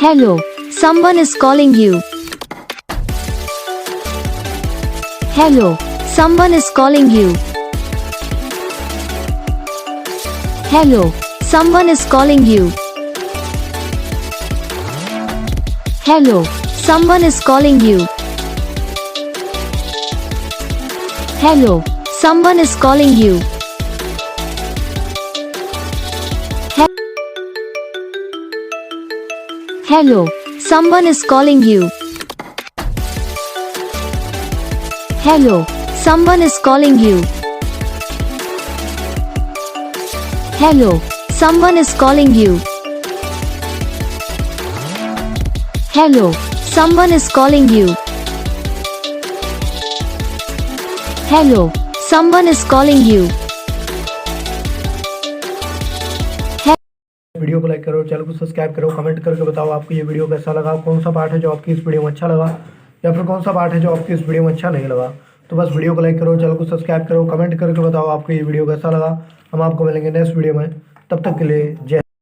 Hello, someone is calling you. Hello, someone is calling you. Hello, someone is calling you. Hello, someone is calling you. Hello, someone is calling you. Hello, someone is calling you. Hello, someone is calling you. Hello, someone is calling you. Hello, someone is calling you. Hello, someone is calling you. Video को like करो, channel को subscribe करो, comment करके बताओ आपको ये video कैसा लगा, कौन सा पार्ट है जो आपकी इस वीडियो में अच्छा लगा या फिर कौन सा पार्ट है जो आपकी इस वीडियो में अच्छा नहीं लगा। तो बस वीडियो को लाइक करो, चैनल को सब्सक्राइब करो, कमेंट करके बताओ आपको ये वीडियो कैसा लगा। हम आपको मिलेंगे नेक्स्ट वीडियो में, तब तक के लिए जय।